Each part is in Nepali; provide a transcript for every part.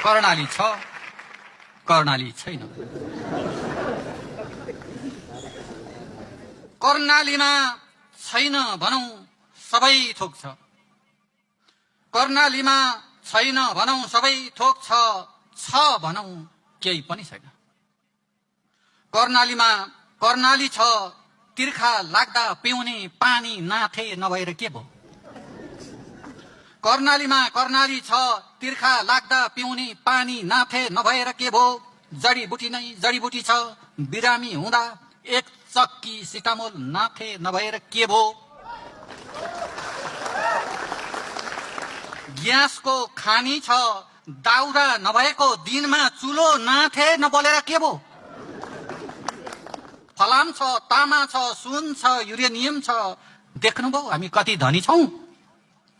कर्णाली छ, कर्णाली छैन। कर्णालीमा छैन भनौं सबै थोक छ, कर्णालीमा छैन भनौं सबै थोक छ भनौं केही पनि छैन। कर्णाली छ, तिर्खा लाग्दा पिउने पानी नाथे नभएर के भो। कर्णाली छ, तिर्खा लाग्दा पिउने पानी नाथे नभएर के भो। जडीबुटी नै जडीबुटी छ, बिरामी हुँदा एक चक्की सिटामोल नाथे नभएर के भो। ग्यासको खानी छ, दाउरा नभएको दिनमा चुलो नाथे नबलेर के भो। फलाम छ, तामा छ, सुन छ, युरेनियम छ, देख्नुभयो हामी कति धनी छौं।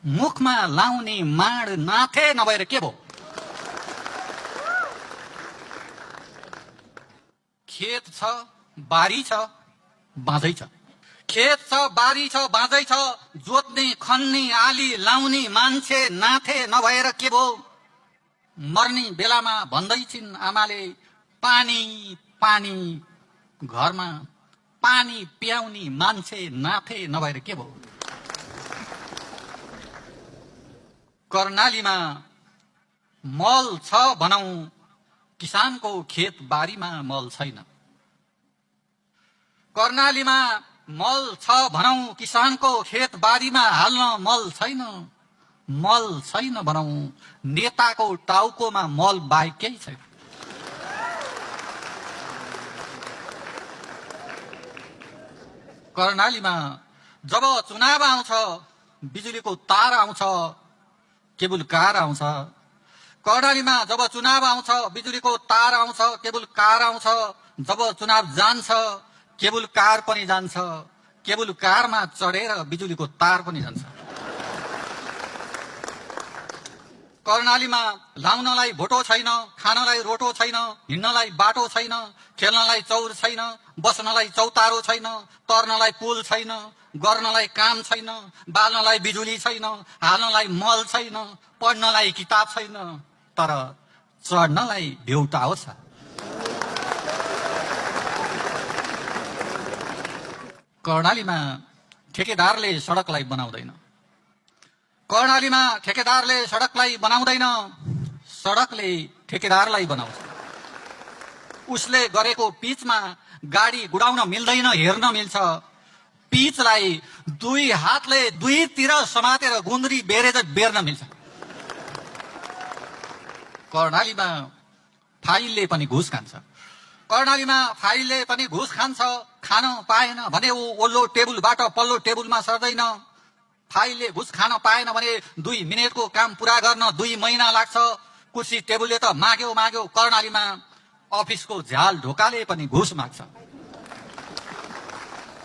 मुखमा लाउने माड नाथे नभएर के भो। खेत छ, बारी छ, बाँझै छ, खेत छ, बारी छ, बाँझै छ, जोत्ने खन्ने आली लाउने मान्छे नाथे नभएर के भो। मर्ने बेलामा भन्दैछिन् आमाले पानी पानी, घरमा पानी पियाउने मान्छे नाथे नभएर के भो। कर्णालीमा मल छ भनौं, किसानको खेत बारीमा मल छैन। कर्णालीमा मल छ भनौं, किसानको खेत बारीमा हाल्न मल छैन। मल छैन भनौं, नेताको टाउकोमा मल बाहेक केही छैन। कर्णालीमा जब चुनाव आउँछ, बिजुलीको तार आउँछ, केबुल कार आउँछ। कर्णालीमा जब चुनाव आउँछ, बिजुलीको तार आउँछ, केबुल कार आउँछ। जब चुनाव जान्छ, केबुल कार पनि जान्छ, केबुल कारमा चढेर बिजुलीको तार पनि जान्छ। कर्णालीमा लाउनलाई भोटो छैन, खानलाई रोटो छैन, हिँड्नलाई बाटो छैन, खेल्नलाई चौर छैन, बस्नलाई चौतारो छैन, तर्नलाई पुल छैन, गर्नलाई काम छैन, बाल्नलाई बिजुली छैन, हाल्नलाई मल छैन, पढ्नलाई किताब छैन, तर चढ्नलाई भ्यौटाओ छ। कर्णालीमा ठेकेदारले सडकलाई बनाउँदैन, कर्णालीमा ठेकेदारले सडकलाई बनाउँदैन, सडकले ठेकेदारलाई बनाउँछ। उसले गरेको पिचमा गाडी गुडाउन मिल्दैन, हेर्न मिल्छ। पिचलाई दुई हातले दुईतिर समातेर गुन्द्री बेरेर बेर्न मिल्छ। कर्णालीमा फाइलले पनि घुस खान्छ, कर्णालीमा फाइलले पनि घुस खान्छ। खान पाएन भने ऊ ओल्लो टेबुलबाट पल्लो टेबुलमा सर्दैन। फाइलले घुस खान पाएन भने 2 मिनेटको काम पूरा गर्न 2 महिना लाग्छ। कुर्सी टेबुलले त माग्यो माग्यो, कर्णालीमा अफिसको झ्याल ढोकाले पनि घुस माग्छ।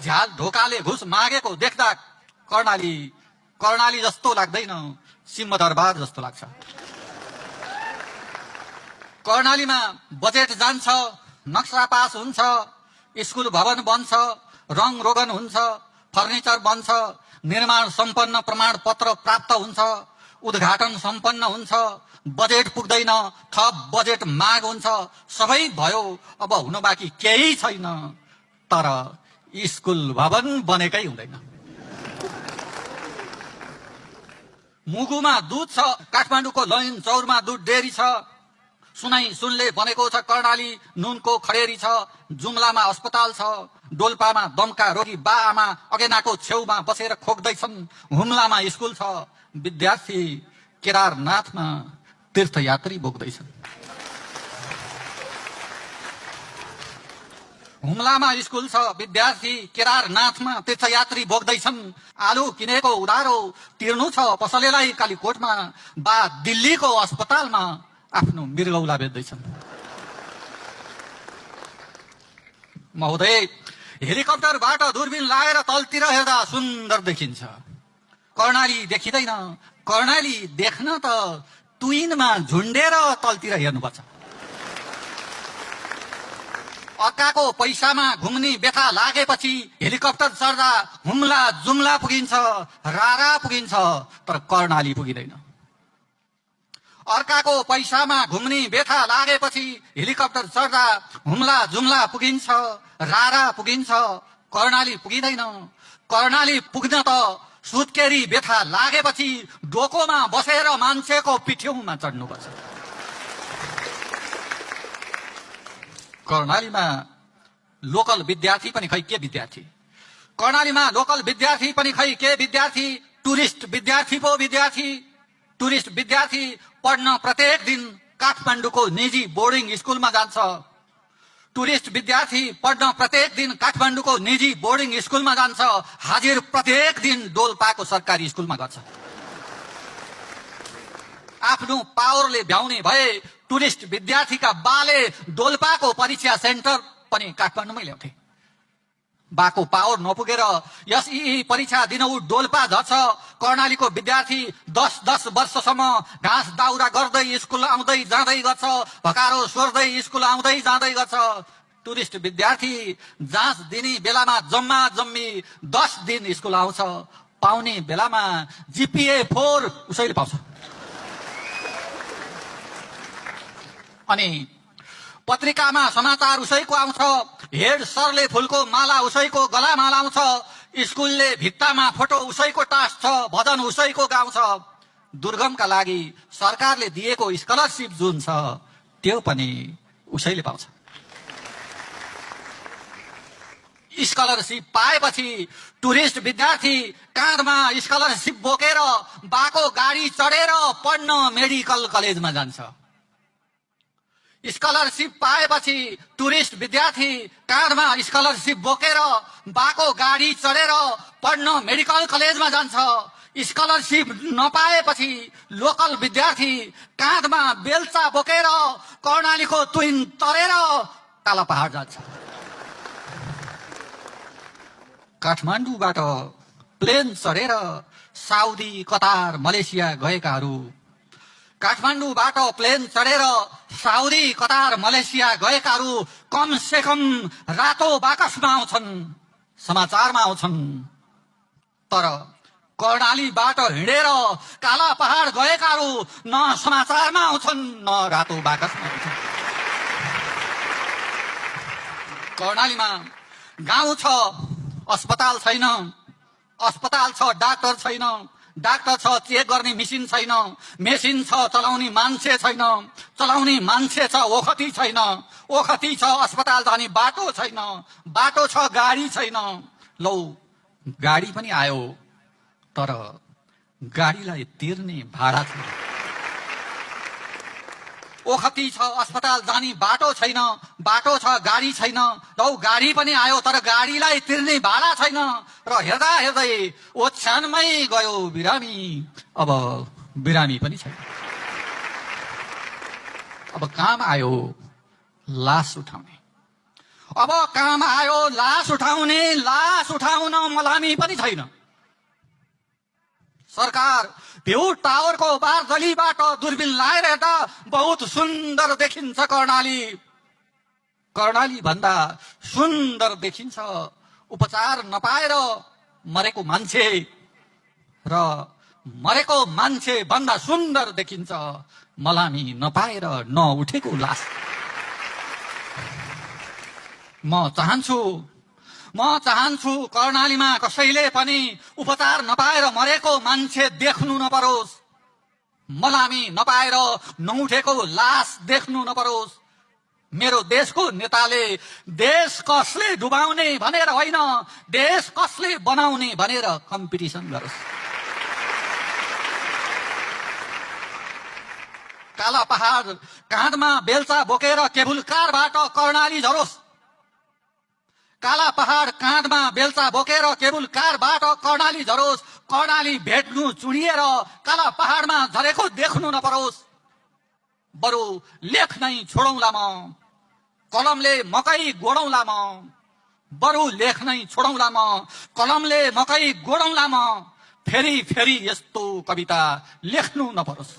झ्याल ढोकाले घुस मागेको देख्दा कर्णाली जस्तो लाग्दैन, सिंहदरबार जस्तो लाग्छ। कर्णालीमा बजेट जान्छ, नक्सा पास हुन्छ, स्कुल भवन बन्छ, रङ रोगन हुन्छ, फर्निचर बन्छ, निर्माण सम्पन्न प्रमाणपत्र प्राप्त हुन्छ, उद्घाटन सम्पन्न हुन्छ, बजेट पुग्दैन, थप बजेट माग हुन्छ। सबै भयो, अब हुन बाँकी केही छैन, तर स्कुल भवन बनेकै हुँदैन। मुगुमा दुध छ, काठमाडौँको लैन चौरमा दुध डेरी छ। सुनले बनेको छ कर्णाली नुनको खडेरी छ। जुम्लामा अस्पताल छ, डोल्पामा दमका रोगी बा आमा अगेनाको छेउमा बसेर खोक्दैछन्। हुम्लामा स्कुल छ, विद्यार्थी केदारनाथमा तीर्थयात्री बोक्दैछन्। हुम्लामा स्कुल छ, विद्यार्थी केदारनाथमा तीर्थयात्री बोक्दैछन्। आलु किनेको उधारो तिर्नु छ पसलेलाई कालीकोटमा, बा दिल्लीको अस्पतालमा आफ्नो मृगौला बेच्दैछन्। महोदय, हेलिकप्टरबाट दूरबीन लाएर तलतिर हेर्दा सुन्दर देखिन्छ, कर्णाली देखिँदैन। कर्णाली देख्न त ट्विनमा झुन्डेर तलतिर हेर्नुपर्छ। अर्काको पैसामा घुम्ने व्यथा लागेपछि हेलिकप्टर चढ्दा हुम्ला जुम्ला पुगिन्छ, रारा पुगिन्छ, तर कर्णाली पुगिँदैन। अर्काको पैसामा घुम्ने बेथा लागेपछि हेलिकप्टर चढ्दा हुम्ला जुम्ला पुगिन्छ, रारा पुगिन्छ, कर्णाली पुगिँदैन। कर्णाली पुग्न त सुत्केरी बेथा लागेपछि डोकोमा बसेर मान्छेको पिठ्यौमा चढ्नुपर्छ। कर्णालीमा लोकल विद्यार्थी पनि खै के विद्यार्थी, कर्णालीमा लोकल विद्यार्थी पनि खै के विद्यार्थी, टुरिस्ट विद्यार्थी पो विद्यार्थी। टुरिस्ट विद्यार्थी पढ्न प्रत्येक दिन काठमाडौँको निजी बोर्डिङ स्कुलमा जान्छ। टुरिस्ट विद्यार्थी पढ्न प्रत्येक दिन काठमाडौँको निजी बोर्डिङ स्कुलमा जान्छ। हाजिर प्रत्येक दिन डोल्पाको सरकारी स्कुलमा गर्छ। आफ्नो पावरले भ्याउने भए टुरिस्ट विद्यार्थीका बाले डोल्पाको परीक्षा सेन्टर पनि काठमाडौँमै ल्याउँथे। बाको पावर नपुगेर यस परीक्षा दिन ऊ डोल्पा झर्छ। कर्णालीको विद्यार्थी 10-10 वर्षसम्म घाँस दाउरा गर्दै स्कुल आउँदै जाँदै गर्छ, भकारो सोर्दै स्कुल आउँदै जाँदै गर्छ। टुरिस्ट विद्यार्थी जाँच दिने बेलामा जम्मा जम्मी 10 दिन स्कुल आउँछ, पाउने बेलामा GPA 4 उसैले पाउँछ। अनि पत्रिकामा समाचार उसैको आउँछ, हेड सरले फुलको माला उसैको गलामा लाउँछ, स्कुलले भित्तामा फोटो उसैको टाँस्छ, भजन उसैको गाउँछ। दुर्गमका लागि सरकारले दिएको स्कलरसिप जुन छ त्यो पनि उसैले पाउँछ। स्कलरसिप पाएपछि टुरिस्ट विद्यार्थी काँधमा स्कलरसिप बोकेर बाको गाडी चढेर पढ्न मेडिकल कलेजमा जान्छ। स्कलरसिप पाएपछि टुरिस्ट विद्यार्थी काँधमा स्कलरसिप बोकेर बाको गाडी चढेर पढ्न मेडिकल कलेजमा जान्छ। स्कलरसिप नपाएपछि लोकल विद्यार्थी काँधमा बेल्चा बोकेर कर्णालीको तुइन तरेर काला पहाड जान्छ। काठमाडौँबाट प्लेन चढेर साउदी, कतार, मलेसिया गएकाहरू, काठमाडौँबाट प्लेन चढेर साउदी, कतार, मलेसिया गएकाहरू कम से कम रातो बाकसमा आउँछन्, समाचारमा आउँछन्। तर कर्णालीबाट हिँडेर काला पहाड गएकाहरू न समाचारमा आउँछन् न रातो बाकसमा आउँछन्। कर्णालीमा गाउँ छ, अस्पताल छैन, अस्पताल छ, डाक्टर छैन, डाक्टर छ, चेक गर्ने मेसिन छैन, मेसिन छ, चलाउने मान्छे छैन, चलाउने मान्छे छ, ओखती छैन, ओखती छ, अस्पताल जाने बाटो छैन, बाटो छ, गाडी छैन। लौ गाडी पनि आयो, तर गाडीलाई तिर्ने भाडा छैन। ओखती छ, अस्पताल जाने बाटो छैन, बाटो छ, गाडी छैन। लौ गाडी पनि आयो, तर गाडीलाई तिर्ने भाडा छैन। र हेर्दा हेर्दै ओछ्यानमै गयो बिरामी, अब बिरामी पनि छैन। अब काम आयो लास उठाउने, अब काम आयो लास उठाउने, लास उठाउन मलामी पनि छैन। सरकार भ्यू टावरको बारदलीबाट दूरबीन लाएर हेर्दा बहुत सुन्दर देखिन्छ कर्णाली, कर्णाली भन्दा सुन्दर देखिन्छ। उपचार नपाएर मरेको मान्छे र मरेको मान्छे भन्दा सुन्दर देखिन्छ मलामी नपाएर नउठेको लास। म चाहन्छु कर्णालीमा कसैले पनि उपचार नपाएर मरेको मान्छे देख्नु नपरोस्, मलामी नपाएर नउठेको लास देख्नु नपरोस्। मेरो देशको नेताले देश कसले डुबाउने भनेर होइन, देश कसले बनाउने भनेर कम्पिटिसन गरोस्। काला पहाड काँधमा बेल्चा बोकेर केबुल कारबाट कर्णाली झरोस्, काला पहाड काँधमा बेल्चा बोकेर केबुल कारबाट कर्णाली झरोस्। कर्णाली भेट्नु चुडिएर काला पहाडमा झरेको देख्नु नपरोस्। बरु लेख्नै छोडौँला म, कलमले मकै गोडौँला म, बरु लेख्नै छोडौँला म, कलमले मकै गोडौँला म। फेरि फेरि यस्तो कविता लेख्नु नपरोस्।